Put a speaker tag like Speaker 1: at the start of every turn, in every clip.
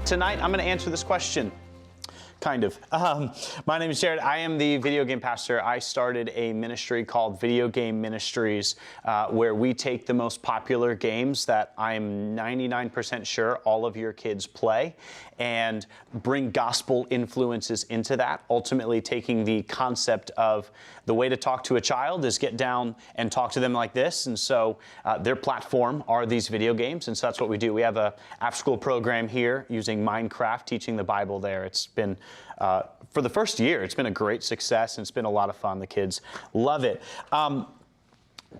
Speaker 1: Tonight, I'm going to answer this question. Kind of. My name is Jared. I am the video game pastor. I started a ministry called Video Game Ministries, where we take the most popular games that I'm 99% sure all of your kids play and bring gospel influences into that, ultimately taking the concept of the way to talk to a child is get down and talk to them like this. And so their platform are these video games, and so that's what we do. We have a after-school program here using Minecraft, teaching the Bible there. It's been for the first year, it's been a great success, and it's been a lot of fun. The kids love it.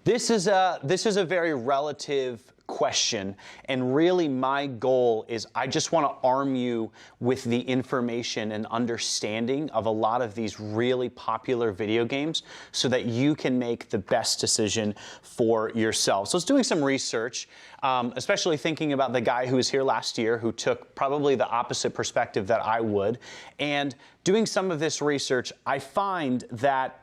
Speaker 1: This is a very relative question, and really my goal is I just want to arm you with the information and understanding of a lot of these really popular video games so that you can make the best decision for yourself. So I was doing some research, especially thinking about the guy who was here last year who took probably the opposite perspective that I would, and doing some of this research, I find that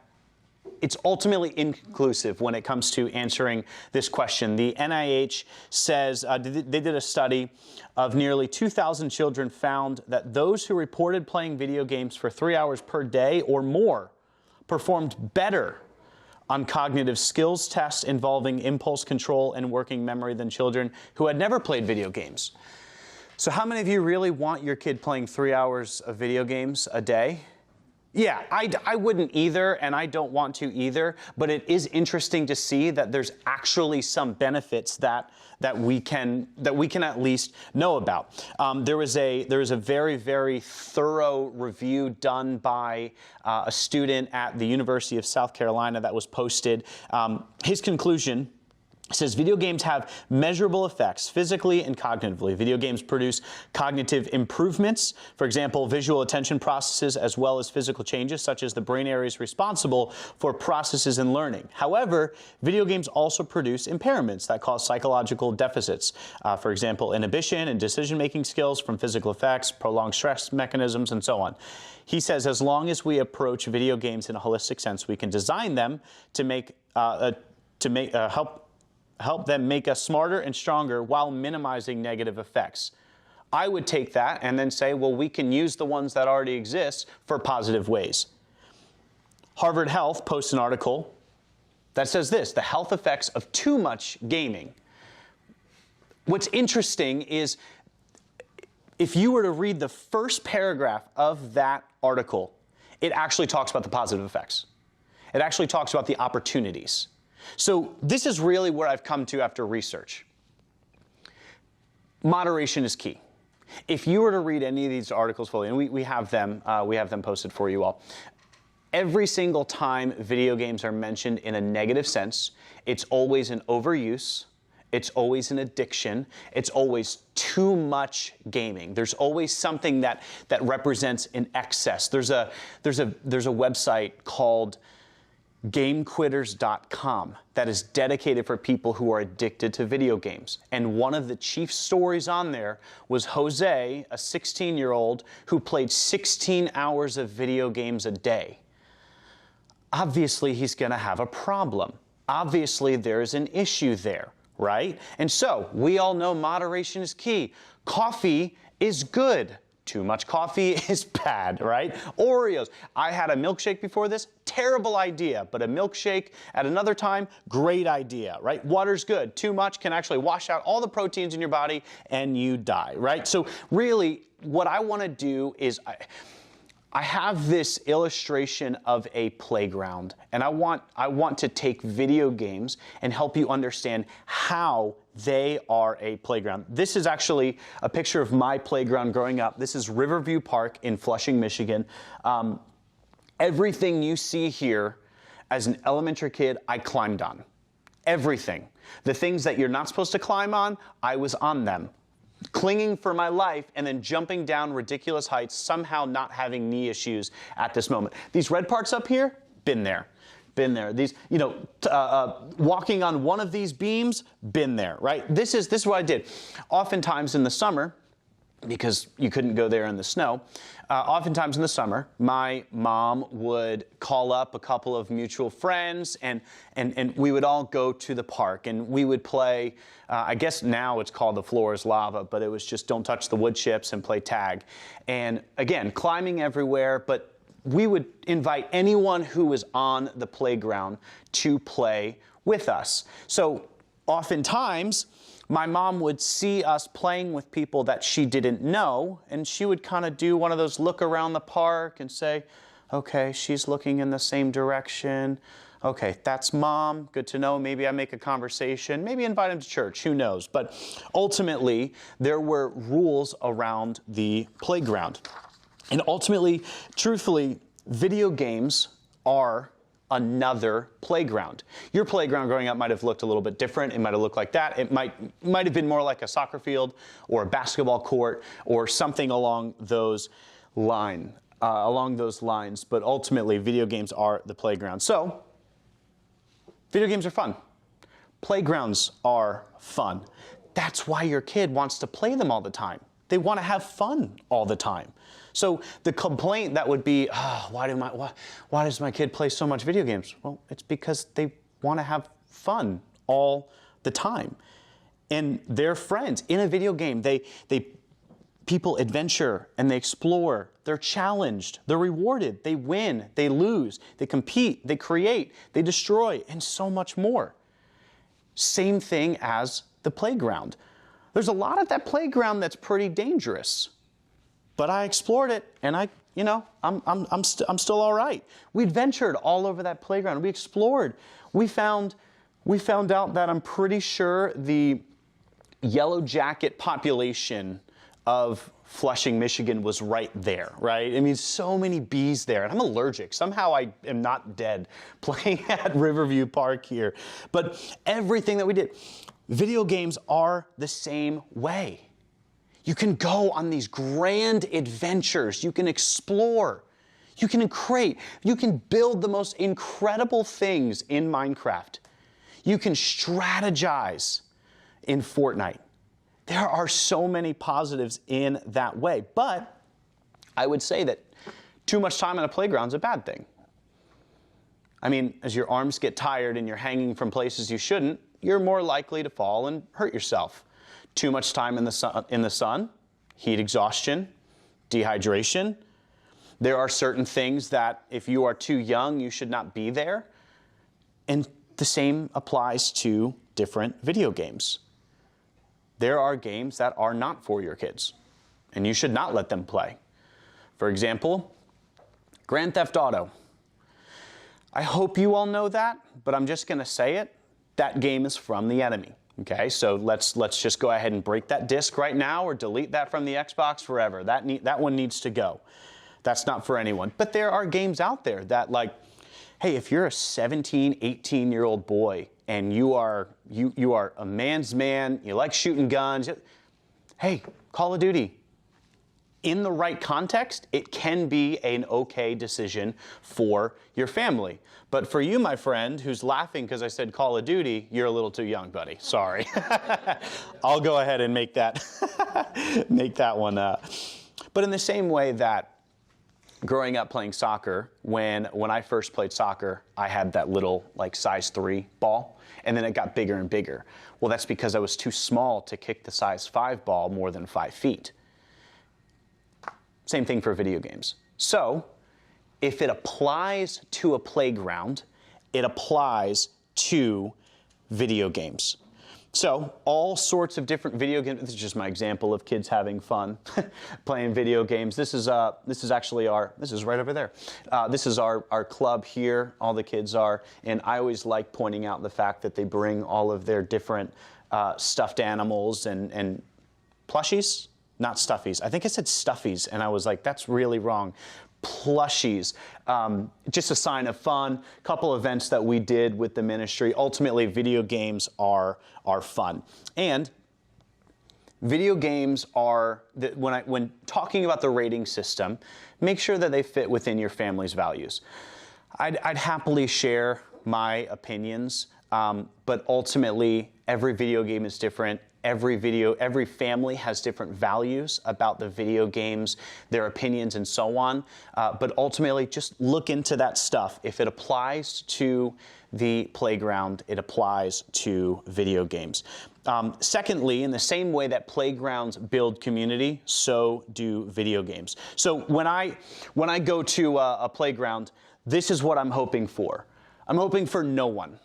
Speaker 1: it's ultimately inconclusive when it comes to answering this question. The NIH says, they did a study of nearly 2,000 children, found that those who reported playing video games for 3 hours per day or more performed better on cognitive skills tests involving impulse control and working memory than children who had never played video games. So how many of you really want your kid playing 3 hours of video games a day? Yeah, I wouldn't either, and I don't want to either, but it is interesting to see that there's actually some benefits that we can at least know about. There was a very, very thorough review done by a student at the University of South Carolina that was posted. His conclusion says video games have measurable effects physically and cognitively. Video games produce cognitive improvements, for example, visual attention processes, as well as physical changes such as the brain areas responsible for processes in learning. However, video games also produce impairments that cause psychological deficits, for example, inhibition and decision-making skills from physical effects, prolonged stress mechanisms, and so on. He says as long as we approach video games in a holistic sense, we can design them to help them make us smarter and stronger while minimizing negative effects. I would take that and then say, well, we can use the ones that already exist for positive ways. Harvard Health posts an article that says this: the health effects of too much gaming. What's interesting is if you were to read the first paragraph of that article, it actually talks about the positive effects. It actually talks about the opportunities. So this is really where I've come to after research. Moderation is key. If you were to read any of these articles fully, and we have them posted for you all, every single time video games are mentioned in a negative sense, it's always an overuse, it's always an addiction, it's always too much gaming. There's always something that represents an excess. There's a website called GameQuitters.com that is dedicated for people who are addicted to video games. And one of the chief stories on there was Jose, a 16-year-old who played 16 hours of video games a day. Obviously, he's going to have a problem. Obviously, there's an issue there, right? And so, we all know moderation is key. Coffee is good. Too much coffee is bad, right? Oreos. I had a milkshake before this, terrible idea, but a milkshake at another time, great idea, right? Water's good. Too much can actually wash out all the proteins in your body and you die, right? So really, what I want to do is I have this illustration of a playground, and I want to take video games and help you understand how they are a playground. This is actually a picture of my playground growing up. This is Riverview Park in Flushing, Michigan. Everything you see here as an elementary kid, I climbed on. Everything. The things that you're not supposed to climb on, I was on them. Clinging for my life and then jumping down ridiculous heights, somehow not having knee issues at this moment. These red parts up here, been there. Been there. These, walking on one of these beams, been there, right? This is what I did. Oftentimes in the summer, because you couldn't go there in the snow, oftentimes in the summer, my mom would call up a couple of mutual friends, and we would all go to the park, and we would play, I guess now it's called The Floor is Lava, but it was just don't touch the wood chips and play tag. And again, climbing everywhere, but we would invite anyone who was on the playground to play with us. So oftentimes, my mom would see us playing with people that she didn't know, and she would kind of do one of those look around the park and say, okay, she's looking in the same direction. Okay, that's mom, good to know. Maybe I make a conversation, maybe invite him to church, who knows. But ultimately, there were rules around the playground. And ultimately, truthfully, video games are another playground. Your playground growing up might have looked a little bit different. It might have looked like that. It might have been more like a soccer field or a basketball court or something along those lines. But ultimately, video games are the playground. So, video games are fun. Playgrounds are fun. That's why your kid wants to play them all the time. They want to have fun all the time. So the complaint that would be, oh, why does my kid play so much video games? Well, it's because they want to have fun all the time. And their friends in a video game, people adventure and they explore, they're challenged, they're rewarded, they win, they lose, they compete, they create, they destroy, and so much more. Same thing as the playground. There's a lot of that playground that's pretty dangerous. But I explored it, and I'm still all right. We adventured all over that playground. We explored. We found out that I'm pretty sure the yellow jacket population of Flushing, Michigan was right there, right? I mean, so many bees there, and I'm allergic. Somehow I am not dead playing at Riverview Park here. But everything that we did, video games are the same way. You can go on these grand adventures. You can explore. You can create. You can build the most incredible things in Minecraft. You can strategize in Fortnite. There are so many positives in that way. But I would say that too much time on a playground is a bad thing. I mean, as your arms get tired and you're hanging from places you shouldn't, you're more likely to fall and hurt yourself. Too much time in the sun, heat exhaustion, dehydration. There are certain things that if you are too young, you should not be there. And the same applies to different video games. There are games that are not for your kids, and you should not let them play. For example, Grand Theft Auto. I hope you all know that, but I'm just going to say it. That game is from the enemy. Okay, so let's just go ahead and break that disc right now or delete that from the Xbox forever. That one needs to go. That's not for anyone. But there are games out there that, like, hey, if you're a 17, 18-year-old boy and you are a man's man, you like shooting guns, hey, Call of Duty. In the right context, it can be an okay decision for your family. But for you, my friend, who's laughing because I said Call of Duty, you're a little too young, buddy. Sorry. I'll go ahead and make that one up. But in the same way that growing up playing soccer, when I first played soccer, I had that little like size 3 ball, and then it got bigger and bigger. Well, that's because I was too small to kick the size 5 ball more than 5 feet. Same thing for video games. So, if it applies to a playground, it applies to video games. So, all sorts of different video games. This is just my example of kids having fun playing video games. This is actually this is right over there. This is our club here. All the kids are, and I always like pointing out the fact that they bring all of their different stuffed animals and plushies. Not stuffies. I think I said stuffies, and I was like, that's really wrong. Plushies. Just a sign of fun. Couple events that we did with the ministry. Ultimately, video games are fun. And video games are, when talking about the rating system, make sure that they fit within your family's values. I'd happily share my opinions, but ultimately, Every video game is different. Every family has different values about the video games, their opinions, and so on. But ultimately, just look into that stuff. If it applies to the playground, it applies to video games. Secondly, in the same way that playgrounds build community, so do video games. So when I go to a playground, this is what I'm hoping for. I'm hoping for no one.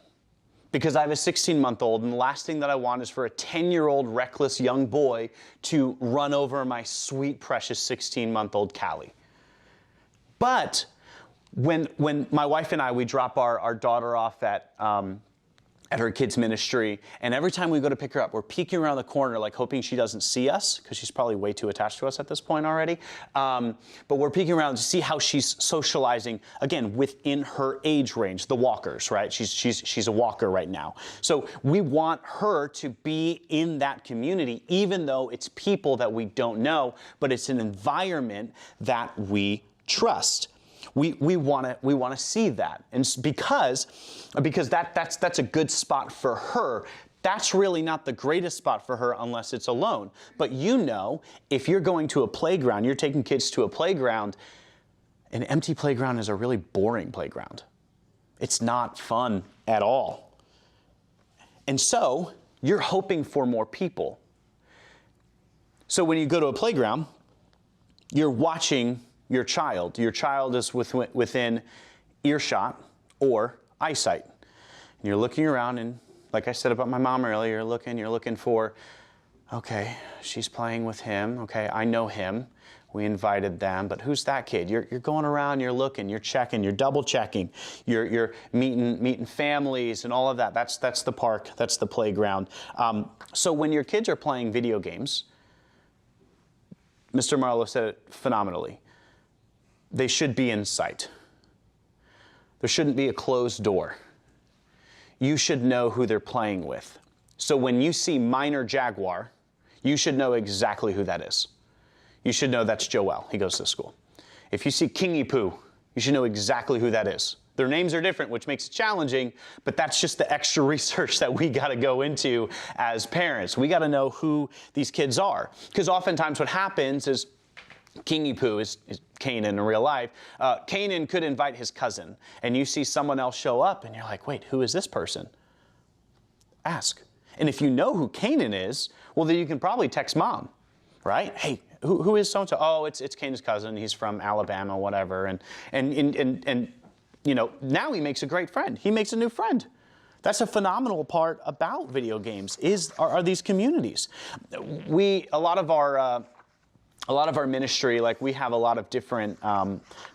Speaker 1: Because I have a 16-month-old, and the last thing that I want is for a 10-year-old reckless young boy to run over my sweet, precious 16-month-old Callie. But when my wife and I, we drop our daughter off at her kids' ministry, and every time we go to pick her up, we're peeking around the corner, like hoping she doesn't see us, because she's probably way too attached to us at this point already. But we're peeking around to see how she's socializing, again, within her age range, the walkers, right? She's a walker right now. So we want her to be in that community, even though it's people that we don't know, but it's an environment that we trust. We want to see that, and because that's a good spot for her. That's really not the greatest spot for her unless it's alone. But you know, if you're going to a playground, you're taking kids to a playground, an empty playground is a really boring playground. It's not fun at all. And so you're hoping for more people. So when you go to a playground, you're watching your child. Your child is within earshot or eyesight. And you're looking around, and like I said about my mom earlier, you're looking for, okay, she's playing with him. Okay, I know him. We invited them, but who's that kid? You're going around, you're looking, you're checking, you're double checking, you're meeting families and all of that. That's the park, that's the playground. So when your kids are playing video games, Mr. Marlowe said it phenomenally. They should be in sight. There shouldn't be a closed door. You should know who they're playing with. So when you see Minor Jaguar, you should know exactly who that is. You should know that's Joel. He goes to school. If you see Kingy Poo, you should know exactly who that is. Their names are different, which makes it challenging, but that's just the extra research that we got to go into as parents. We got to know who these kids are. Because oftentimes what happens is Kingy Poo is Canaan in real life. Canaan could invite his cousin, and you see someone else show up, and you're like, wait, who is this person? Ask. And if you know who Canaan is, well, then you can probably text mom, right? Hey, who is so-and-so? Oh, it's Canaan's cousin. He's from Alabama, whatever. And you know, now he makes a great friend. He makes a new friend. That's a phenomenal part about video games are these communities. A lot of our ministry, like we have a lot of different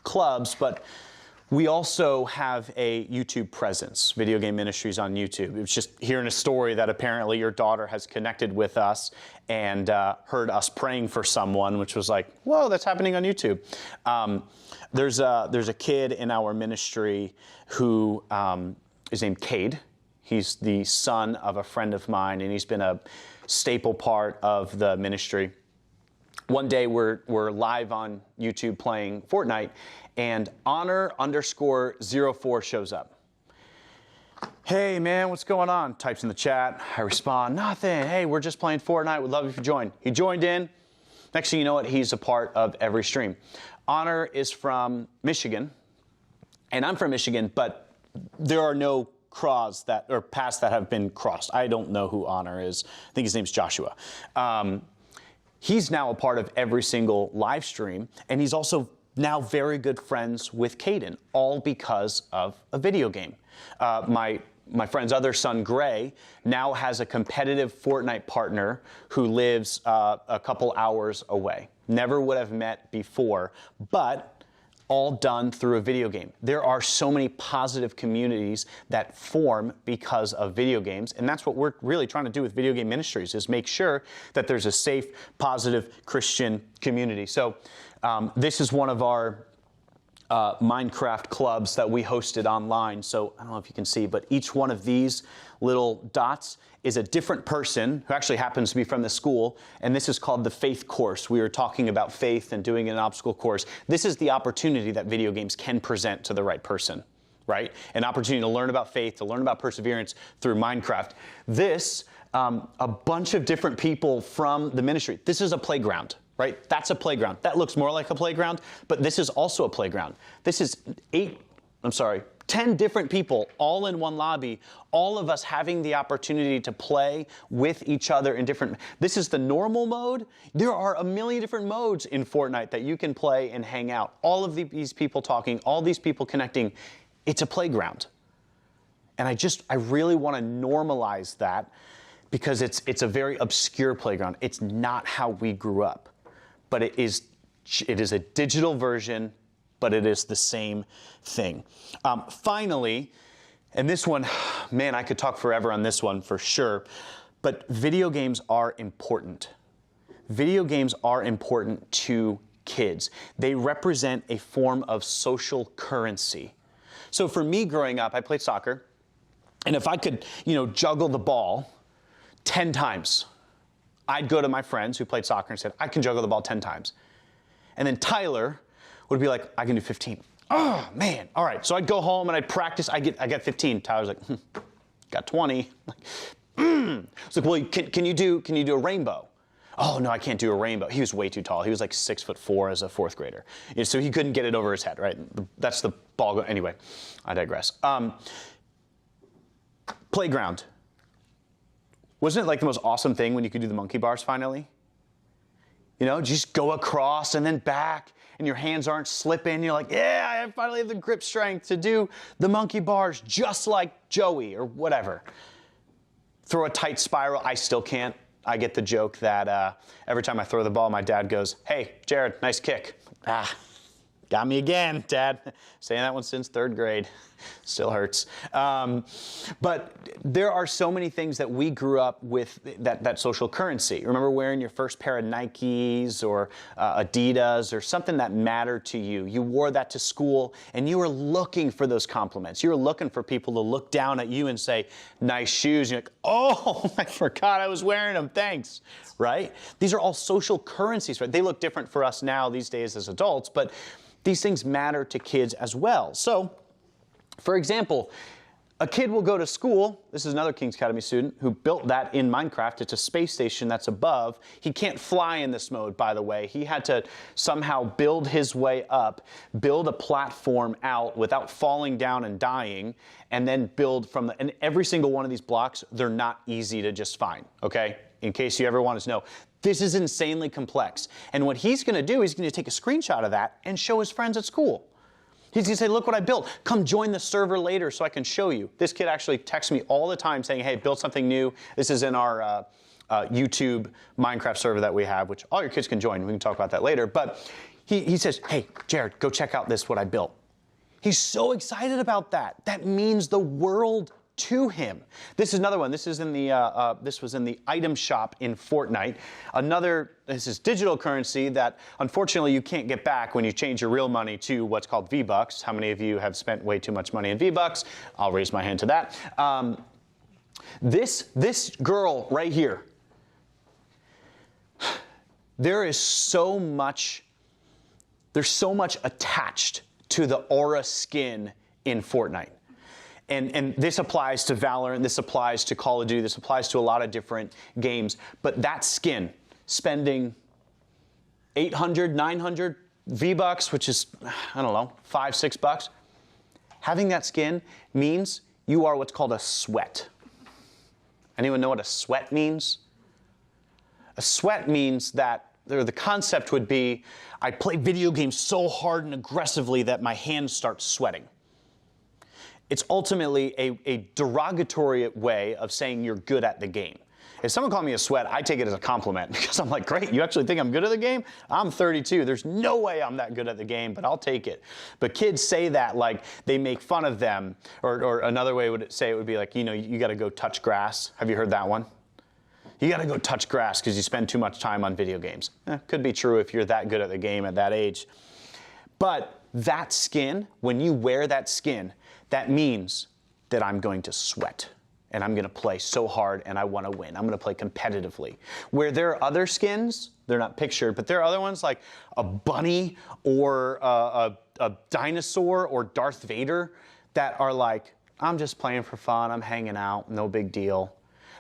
Speaker 1: clubs, but we also have a YouTube presence, Video Game Ministries on YouTube. It was just hearing a story that apparently your daughter has connected with us and heard us praying for someone, which was like, whoa, that's happening on YouTube. There's a kid in our ministry who is named Cade. He's the son of a friend of mine, and he's been a staple part of the ministry. One day we're live on YouTube playing Fortnite, and Honor_04 shows up. Hey man, what's going on? Types in the chat. I respond, nothing. Hey, we're just playing Fortnite. We'd love if you join. He joined in. Next thing you know it, he's a part of every stream. Honor is from Michigan, and I'm from Michigan, but there are no paths that have been crossed. I don't know who Honor is. I think his name's Joshua. He's now a part of every single live stream, and he's also now very good friends with Caden, all because of a video game. My friend's other son, Gray, now has a competitive Fortnite partner who lives a couple hours away. Never would have met before, but all done through a video game. There are so many positive communities that form because of video games, and that's what we're really trying to do with Video Game Ministries, is make sure that there's a safe, positive Christian community. So this is one of our Minecraft clubs that we hosted online. So I don't know if you can see, but each one of these little dots is a different person who actually happens to be from the school, and this is called the faith course. We were talking about faith and doing an obstacle course. This is the opportunity that video games can present to the right person, right? An opportunity to learn about faith, to learn about perseverance through Minecraft. This a bunch of different people from the ministry. This is a playground, right? That's a playground. That looks more like a playground, but this is also a playground. This is 10 different people all in one lobby, all of us having the opportunity to play with each other in different. This is the normal mode. There are a million different modes in Fortnite that you can play and hang out. All of these people talking, all these people connecting. It's a playground. And I really want to normalize that because it's a very obscure playground. It's not how we grew up, but it is a digital version, but it is the same thing. Finally, and this one, man, I could talk forever on this one for sure, but video games are important. Video games are important to kids. They represent a form of social currency. So for me growing up, I played soccer, and if I could, juggle the ball 10 times, I'd go to my friends who played soccer and said, I can juggle the ball 10 times. And then Tyler would be like, I can do 15. Oh, man. All right. So I'd go home and I'd practice. I get 15. Tyler's like, got 20. It's like, well, can you do a rainbow? Oh, no, I can't do a rainbow. He was way too tall. He was like 6'4" as a fourth grader. So he couldn't get it over his head, right? That's the ball. Anyway, I digress. Playground. Wasn't it like the most awesome thing when you could do the monkey bars finally? Just go across and then back, and your hands aren't slipping. You're like, yeah, I finally have the grip strength to do the monkey bars just like Joey or whatever. Throw a tight spiral. I still can't. I get the joke that every time I throw the ball, my dad goes, hey, Jared, nice kick. Got me again, Dad. Saying that one since 3rd grade. Still hurts. But there are so many things that we grew up with that social currency. Remember wearing your first pair of Nikes or Adidas or something that mattered to you. You wore that to school and you were looking for those compliments. You were looking for people to look down at you and say, nice shoes. And you're like, oh, I forgot I was wearing them. Thanks. Right? These are all social currencies, right? They look different for us now these days as adults, but these things matter to kids as well. So, for example, a kid will go to school. This is another King's Academy student who built that in Minecraft. It's a space station that's above. He can't fly in this mode, by the way. He had to somehow build his way up, build a platform out without falling down and dying, and then build from and every single one of these blocks, they're not easy to just find, okay? In case you ever wanted to know. This is insanely complex. And what he's going to do, he's going to take a screenshot of that and show his friends at school. He's going to say, look what I built. Come join the server later so I can show you. This kid actually texts me all the time saying, hey, built something new. This is in our YouTube Minecraft server that we have, which all your kids can join. We can talk about that later. But he says, hey, Jared, go check out what I built. He's so excited about that. That means the world to him. This is another one. This is in the this was in the item shop in Fortnite. This is digital currency that unfortunately you can't get back when you change your real money to what's called V-Bucks. How many of you have spent way too much money in V-Bucks? I'll raise my hand to that. This girl right here. There's so much attached to the aura skin in Fortnite. And this applies to Valorant, this applies to Call of Duty, this applies to a lot of different games. But that skin, spending 800, 900 V-Bucks, which is, I don't know, $5, $6, having that skin means you are what's called a sweat. Anyone know what a sweat means? A sweat means that, or the concept would be, I play video games so hard and aggressively that my hands start sweating. It's ultimately a derogatory way of saying you're good at the game. If someone called me a sweat, I take it as a compliment because I'm like, great, you actually think I'm good at the game? I'm 32. There's no way I'm that good at the game, but I'll take it. But kids say that like they make fun of them, or another way would say it would be like, you got to go touch grass. Have you heard that one? You got to go touch grass because you spend too much time on video games. Could be true if you're that good at the game at that age. But that skin, when you wear that skin, that means that I'm going to sweat and I'm going to play so hard and I want to win. I'm going to play competitively. Where there are other skins, they're not pictured, but there are other ones like a bunny or a dinosaur or Darth Vader that are like, I'm just playing for fun, I'm hanging out, no big deal.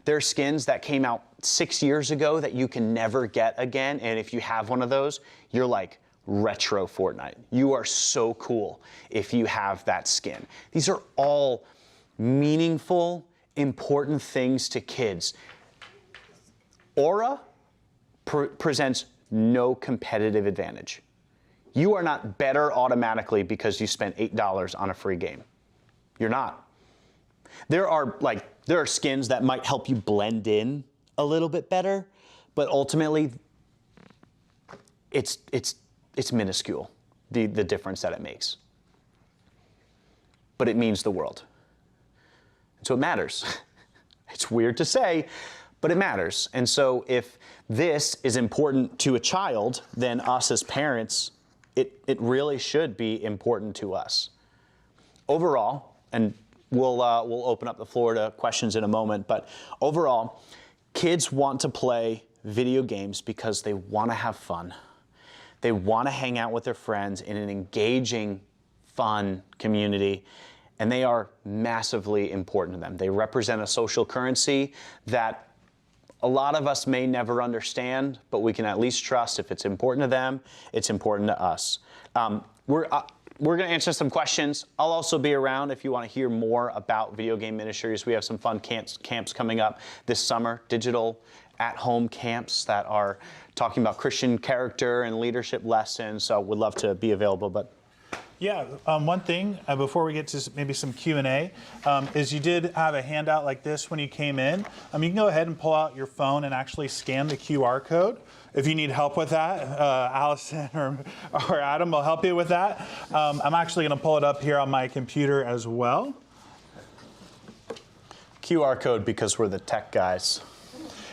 Speaker 1: There are skins that came out 6 years ago that you can never get again, and if you have one of those, you're like retro Fortnite. You are so cool if you have that skin. These are all meaningful, important things to kids. Aura presents no competitive advantage. You are not better automatically because you spent $8 on a free game. You're not. There are skins that might help you blend in a little bit better, but ultimately it's minuscule, the difference that it makes. But it means the world. So it matters. It's weird to say, but it matters. And so if this is important to a child, then us as parents, it really should be important to us. Overall, and we'll open up the floor to questions in a moment, but overall, kids want to play video games because they want to have fun. They want to hang out with their friends in an engaging, fun community, and they are massively important to them. They represent a social currency that a lot of us may never understand, but we can at least trust if it's important to them, it's important to us. We're going to answer some questions. I'll also be around if you want to hear more about video game ministries. We have some fun camps coming up this summer, digital at-home camps that are talking about Christian character and leadership lessons. So we'd love to be available. But
Speaker 2: yeah, one thing before we get to maybe some Q&A is you did have a handout like this when you came in. You can go ahead and pull out your phone and actually scan the QR code. If you need help with that, Allison or Adam will help you with that. I'm actually going to pull it up here on my computer as well.
Speaker 1: QR code because we're the tech guys.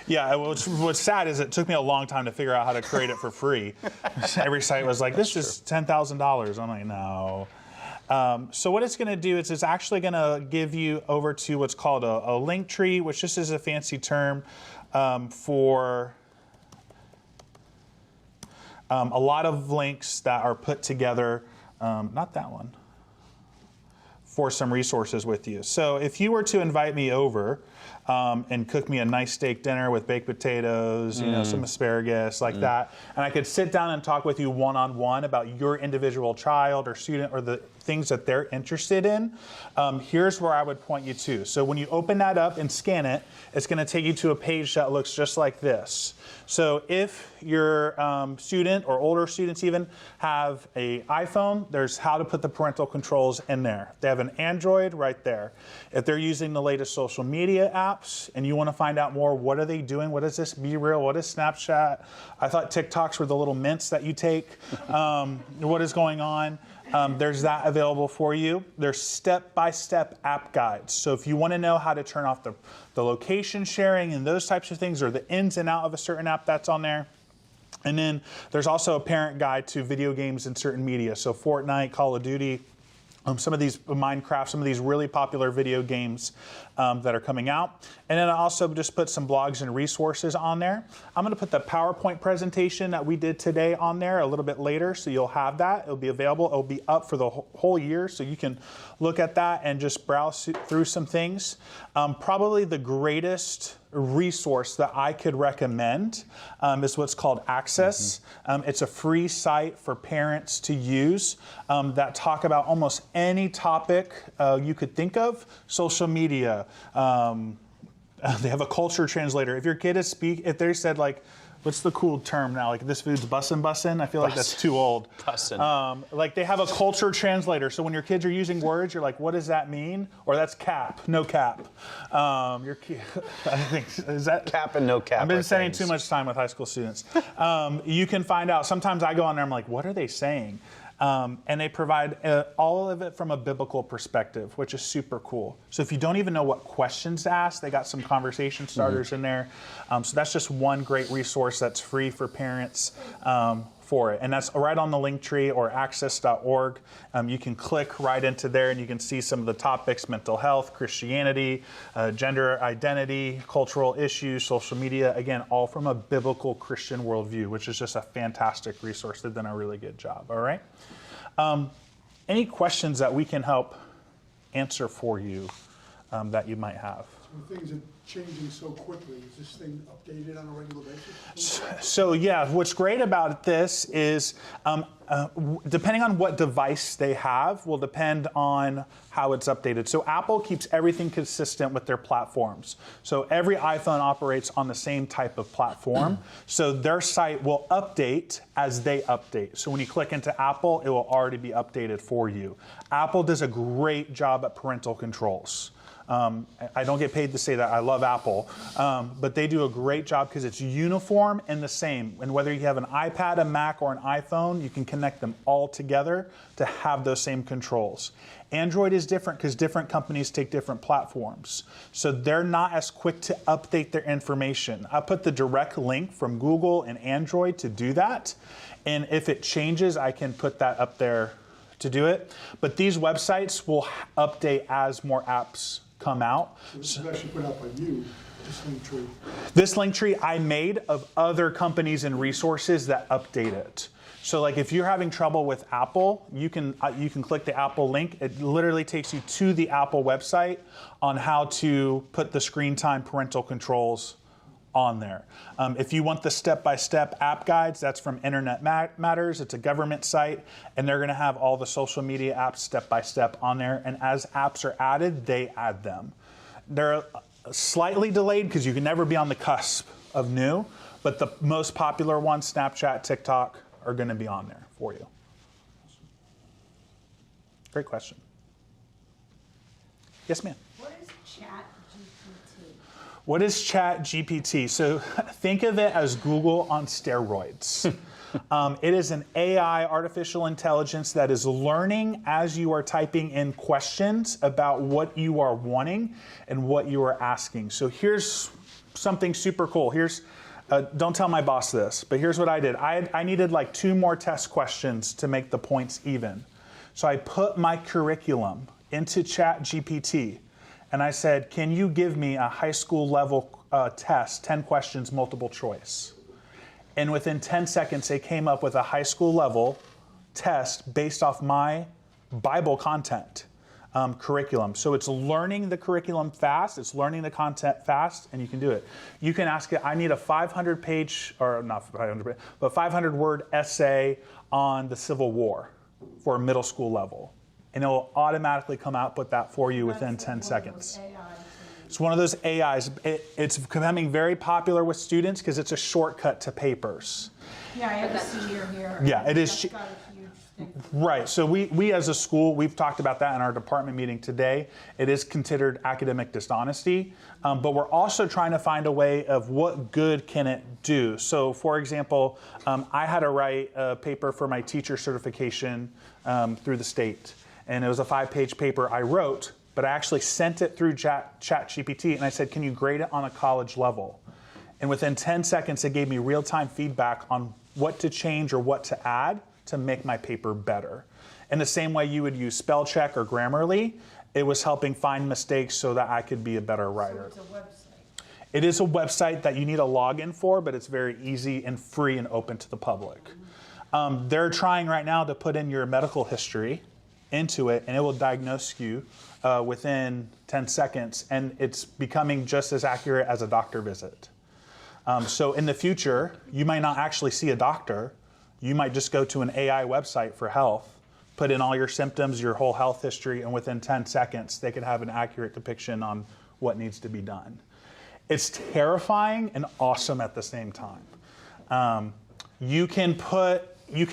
Speaker 2: Yeah, what's sad is it took me a long time to figure out how to create it for free. Every site was like, this is $10,000. I'm like, no. So what it's going to do is it's actually going to give you over to what's called a link tree, which just is a fancy term for a lot of links that are put together, not that one, for some resources with you. So if you were to invite me over and cook me a nice steak dinner with baked potatoes, some asparagus like that, and I could sit down and talk with you one-on-one about your individual child or student or the things that they're interested in, here's where I would point you to. So when you open that up and scan it, it's going to take you to a page that looks just like this. So if your student or older students even have an iPhone, there's how to put the parental controls in there. If they have an Android, right there. If they're using the latest social media apps and you want to find out more, what are they doing? What is this Be Real? What is Snapchat? I thought TikToks were the little mints that you take. What is going on? There's that available for you. There's step-by-step app guides. So if you want to know how to turn off the location sharing and those types of things, or the ins and out of a certain app, that's on there. And then there's also a parent guide to video games and certain media. So Fortnite, Call of Duty, some of these Minecraft, some of these really popular video games that are coming out. And then I also just put some blogs and resources on there. I'm going to put the PowerPoint presentation that we did today on there a little bit later, so you'll have that. It'll be available. It'll be up for the whole year, so you can look at that and just browse through some things. Probably the greatest resource that I could recommend is what's called Access. It's a free site for parents to use that talk about almost any topic you could think of. Social media. They have a culture translator. If your kid is if they said like, what's the cool term now? Like this food's bussin'. I feel like that's too old.
Speaker 1: Bussin'.
Speaker 2: Like they have a culture translator. So when your kids are using words, you're like, what does that mean? Or that's cap, no cap. I think is that
Speaker 1: cap and no cap.
Speaker 2: I've been spending too much time with high school students. You can find out. Sometimes I go on there. I'm like, what are they saying? And they provide all of it from a biblical perspective, which is super cool. So if you don't even know what questions to ask, they got some conversation starters in there. So that's just one great resource that's free for parents for it. And that's right on the link tree or access.org. You can click right into there and you can see some of the topics: mental health, Christianity, gender identity, cultural issues, social media. Again, all from a biblical Christian worldview, which is just a fantastic resource. They've done a really good job. All right. Any questions that we can help answer for you that you might have?
Speaker 3: So things are changing so quickly. Is this thing updated on a regular basis?
Speaker 2: So yeah, what's great about this is depending on what device they have will depend on how it's updated. So Apple keeps everything consistent with their platforms. So every iPhone operates on the same type of platform. So their site will update as they update. So when you click into Apple, it will already be updated for you. Apple does a great job at parental controls. I don't get paid to say that. I love Apple. But they do a great job because it's uniform and the same. And whether you have an iPad, a Mac, or an iPhone, you can connect them all together to have those same controls. Android is different because different companies take different platforms. So they're not as quick to update their information. I put the direct link from Google and Android to do that. And if it changes, I can put that up there to do it. But these websites will update as more apps come out.
Speaker 3: So this is actually put out by you, this link tree.
Speaker 2: This link tree I made of other companies and resources that update it. So like if you're having trouble with Apple, you can click the Apple link. It literally takes you to the Apple website on how to put the screen time parental controls on there. If you want the step-by-step app guides, that's from Internet Matters. It's a government site, and they're going to have all the social media apps step-by-step on there. And as apps are added, they add them. They're slightly delayed because you can never be on the cusp of new, but the most popular ones, Snapchat, TikTok, are going to be on there for you. Great question. Yes, ma'am.
Speaker 4: What is ChatGPT?
Speaker 2: What is ChatGPT? So think of it as Google on steroids. It is an AI, artificial intelligence, that is learning as you are typing in questions about what you are wanting and what you are asking. So here's something super cool. Don't tell my boss this, but here's what I did. I needed like 2 more test questions to make the points even. So I put my curriculum into ChatGPT, and I said, can you give me a high school level test, 10 questions, multiple choice? And within 10 seconds, they came up with a high school level test based off my Bible content curriculum. So it's learning the curriculum fast, it's learning the content fast, and you can do it. You can ask it, I need a 500-page, or not 500, but 500-word essay on the Civil War for a middle school level. And it will automatically come out with that for you within 10 seconds. It's one of those AIs. It's becoming very popular with students because it's a shortcut to papers.
Speaker 4: Yeah, I have a senior here.
Speaker 2: Yeah, it is.
Speaker 4: That's got a huge thing.
Speaker 2: Right. So we as a school, we've talked about that in our department meeting today. It is considered academic dishonesty, but we're also trying to find a way of what good can it do. So, for example, I had to write a paper for my teacher certification through the state, and it was a 5-page paper I wrote, but I actually sent it through ChatGPT, and I said, can you grade it on a college level? And within 10 seconds, it gave me real-time feedback on what to change or what to add to make my paper better. In the same way you would use spell check or Grammarly, it was helping find mistakes so that I could be a better writer.
Speaker 4: So it's a website.
Speaker 2: It is a website that you need a login for, but it's very easy and free and open to the public. They're trying right now to put in your medical history into it, and it will diagnose you within 10 seconds, and it's becoming just as accurate as a doctor visit. So in the future, you might not actually see a doctor. You might just go to an AI website for health, put in all your symptoms, your whole health history, and within 10 seconds, they could have an accurate depiction on what needs to be done. It's terrifying and awesome at the same time. You can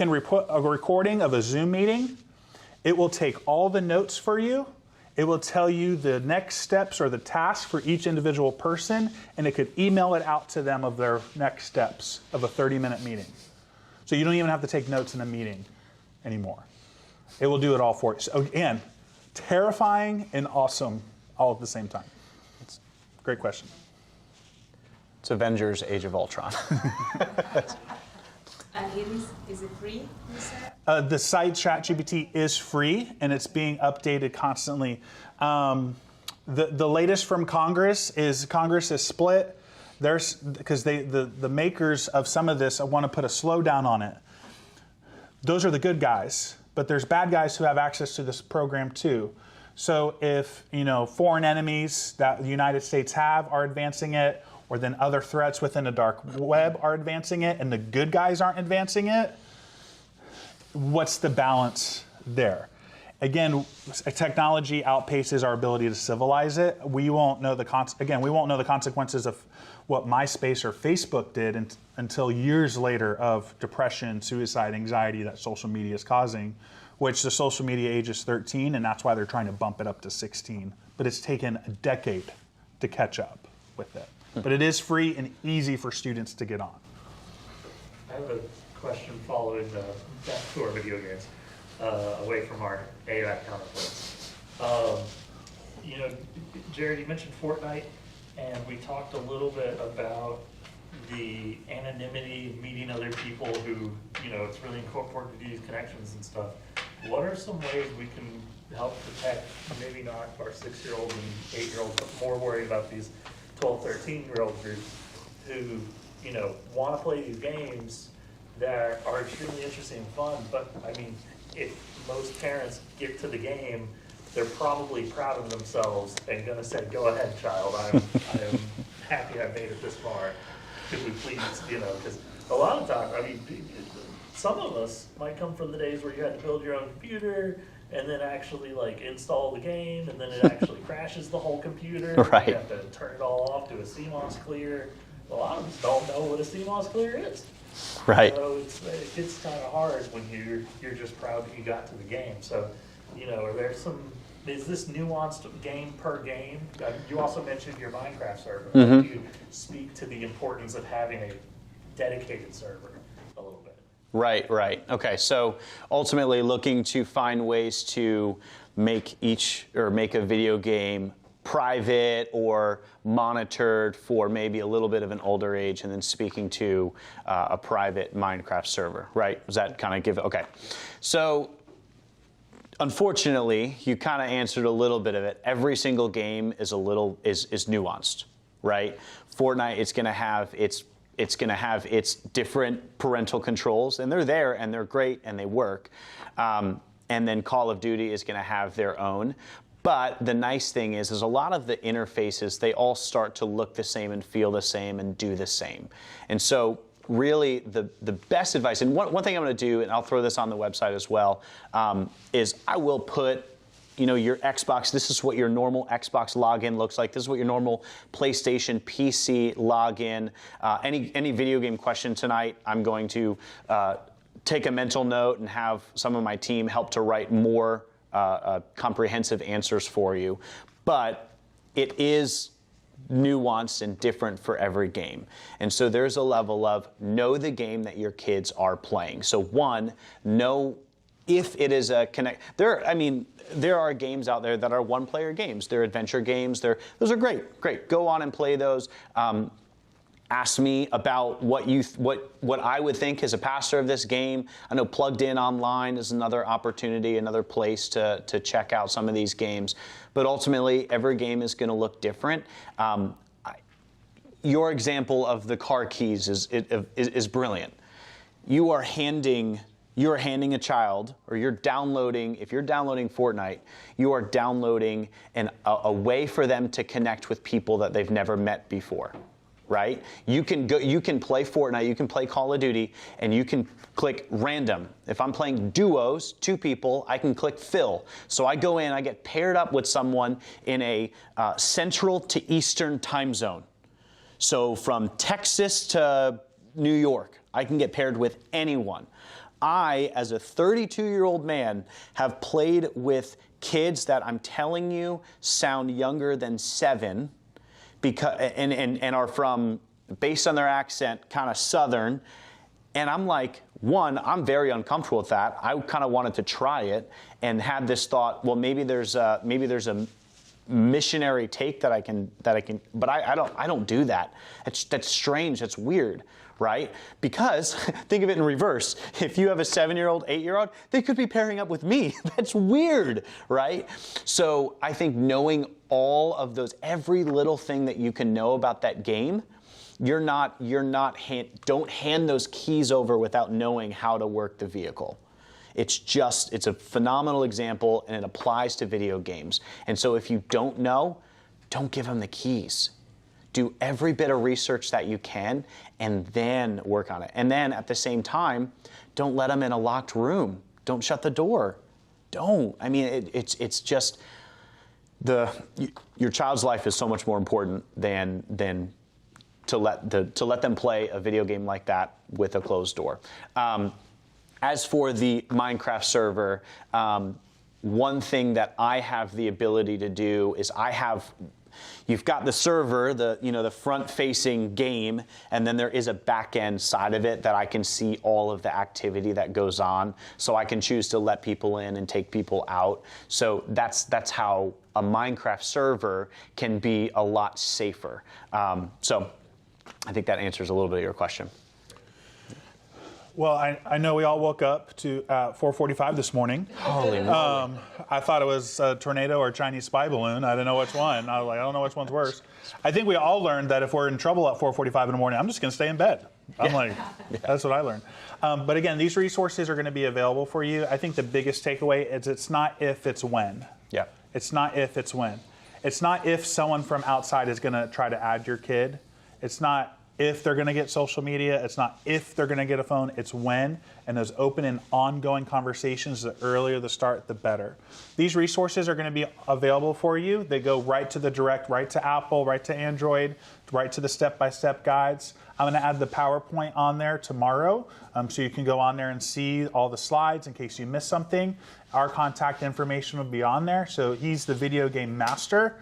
Speaker 2: report a recording of a Zoom meeting. It will take all the notes for you. It will tell you the next steps or the tasks for each individual person, and it could email it out to them of their next steps of a 30-minute meeting. So you don't even have to take notes in a meeting anymore. It will do it all for you. So again, terrifying and awesome all at the same time. It's a great question.
Speaker 1: It's Avengers Age of Ultron.
Speaker 4: And is it free, you said?
Speaker 2: The site ChatGPT is free, and it's being updated constantly. The latest from Congress is split. Because the makers of some of this want to put a slowdown on it. Those are the good guys, but there's bad guys who have access to this program too. So if, foreign enemies that the United States have are advancing it, or then other threats within the dark web are advancing it, and the good guys aren't advancing it, what's the balance there? Again, technology outpaces our ability to civilize it. We won't know the consequences of what MySpace or Facebook did until years later of depression, suicide, anxiety that social media is causing, which the social media age is 13, and that's why they're trying to bump it up to 16. But it's taken a decade to catch up with it. But it is free and easy for students to get on.
Speaker 5: I have a question following back to our video games, away from our AI counterparts. Jared, you mentioned Fortnite, and we talked a little bit about the anonymity, meeting other people who, it's really important to these connections and stuff. What are some ways we can help protect, maybe not our 6-year-olds and 8-year-olds, but more worried about these 12, 13-year-old groups who, want to play these games that are extremely interesting and fun, but I mean, if most parents get to the game, they're probably proud of themselves and gonna say, "Go ahead, child. I am happy I made it this far. Could we please?" Because a lot of times, I mean, some of us might come from the days where you had to build your own computer and then actually install the game, and then it actually crashes the whole computer.
Speaker 1: Right.
Speaker 5: You have to turn it all off, do a CMOS clear. A lot of us don't know what a CMOS clear is.
Speaker 1: Right.
Speaker 5: So it gets kind of hard when you're just proud that you got to the game. So, are there is this nuanced game per game? You also mentioned your Minecraft server.
Speaker 1: Mm-hmm.
Speaker 5: Could you speak to the importance of having a dedicated server a little bit?
Speaker 1: Right. Okay, so ultimately looking to find ways to make a video game private or monitored for maybe a little bit of an older age, and then speaking to a private Minecraft server, right? Does that kind of give it? Okay. So unfortunately, you kind of answered a little bit of it. Every single game is nuanced, right? Fortnite, it's going to have its different parental controls, and they're there and they're great and they work. And then Call of Duty is going to have their own. But the nice thing is a lot of the interfaces, they all start to look the same and feel the same and do the same. And so really the best advice, and one thing I'm going to do, and I'll throw this on the website as well, is I will put your Xbox, this is what your normal Xbox login looks like. This is what your normal PlayStation PC login. Any video game question tonight, I'm going to take a mental note and have some of my team help to write more comprehensive answers for you. But it is nuanced and different for every game. And so there's a level of know the game that your kids are playing. So one, know if it is a connect. There are games out there that are one-player games. They're adventure games. Those are great. Go on and play those. Ask me about what I would think as a pastor of this game. I know Plugged In Online is another opportunity, another place to check out some of these games. But ultimately, every game is going to look different. Your example of the car keys is brilliant. You are handing a child, or if you're downloading Fortnite, you are downloading a way for them to connect with people that they've never met before. Right? You can play Fortnite, you can play Call of Duty, and you can click random. If I'm playing duos, 2 people, I can click fill. So I go in, I get paired up with someone in a central to eastern time zone. So from Texas to New York, I can get paired with anyone. I, as a 32-year-old man, have played with kids that I'm telling you sound younger than 7, because and are from, based on their accent, kind of Southern. And I'm like, I'm very uncomfortable with that. I kind of wanted to try it and had this thought, well, maybe there's a missionary take that I can, but I don't do that. That's strange. That's weird, right? Because think of it in reverse. If you have a 7-year-old, 8-year-old, they could be pairing up with me. That's weird, right? So I think knowing all of those, every little thing that you can know about that game, don't hand those keys over without knowing how to work the vehicle. It's a phenomenal example, and it applies to video games. And so if you don't know, don't give them the keys. Do every bit of research that you can, and then work on it. And then at the same time, don't let them in a locked room. Don't shut the door. Don't. I mean, it's just your child's life is so much more important than to let them play a video game like that with a closed door. As for the Minecraft server, one thing that I have the ability to do is you've got the server, the front-facing game, and then there is a back-end side of it that I can see all of the activity that goes on. So I can choose to let people in and take people out. So that's how a Minecraft server can be a lot safer. So I think that answers a little bit of your question.
Speaker 2: Well, I know we all woke up to 4:45 this morning.
Speaker 1: Holy moly.
Speaker 2: I thought it was a tornado or a Chinese spy balloon. I didn't know which one. I was like, I don't know which one's worse. I think we all learned that if we're in trouble at 4:45 in the morning, I'm just going to stay in bed. I'm like, that's what I learned. But again, these resources are going to be available for you. I think the biggest takeaway is it's not if, it's when.
Speaker 1: Yeah.
Speaker 2: It's not if, it's when. It's not if someone from outside is going to try to add your kid. It's not if they're going to get social media. It's not if they're going to get a phone. It's when. And those open and ongoing conversations, the earlier the start, the better. These resources are going to be available for you. They go right to the direct, right to Apple, right to Android, right to the step-by-step guides. I'm going to add the PowerPoint on there tomorrow, so you can go on there and see all the slides in case you miss something. Our contact information will be on there. So he's the video game master,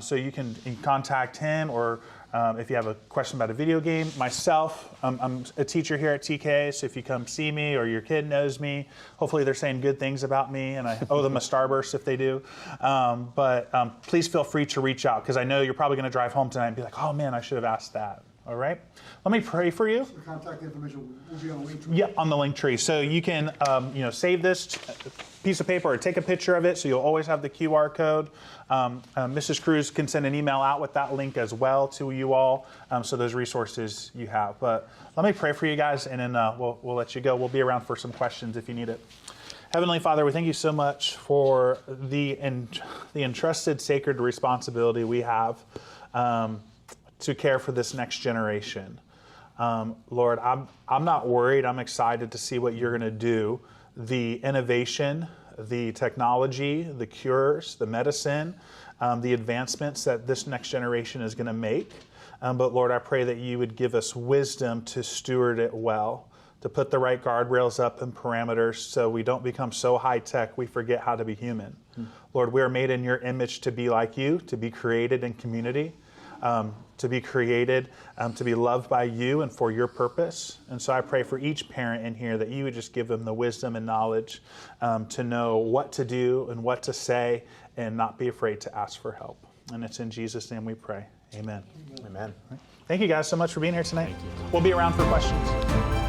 Speaker 2: so you can contact him, or if you have a question about a video game. Myself, I'm a teacher here at TKA, so if you come see me or your kid knows me, hopefully they're saying good things about me, and I owe them a Starburst if they do. But please feel free to reach out, because I know you're probably going to drive home tonight and be like, oh man, I should have asked that. All right? Let me pray for you.
Speaker 3: The contact information will be on the link tree.
Speaker 2: Yeah, on the link tree. So you can save this piece of paper or take a picture of it, so you'll always have the QR code. Mrs. Cruz can send an email out with that link as well to you all, so those resources you have. But let me pray for you guys, and then we'll let you go. We'll be around for some questions if you need it. Heavenly Father, we thank you so much for the entrusted sacred responsibility we have to care for this next generation. Lord, I'm not worried. I'm excited to see what you're going to do. The innovation, the technology, the cures, the medicine, the advancements that this next generation is going to make. But Lord, I pray that you would give us wisdom to steward it well, to put the right guardrails up and parameters so we don't become so high tech we forget how to be human. Lord, we are made in your image to be like you, to be created in community. To be created, to be loved by you and for your purpose. And so I pray for each parent in here that you would just give them the wisdom and knowledge to know what to do and what to say, and not be afraid to ask for help. And it's in Jesus' name we pray. Amen.
Speaker 1: Amen.
Speaker 2: Thank you guys so much for being here tonight. We'll be around for questions.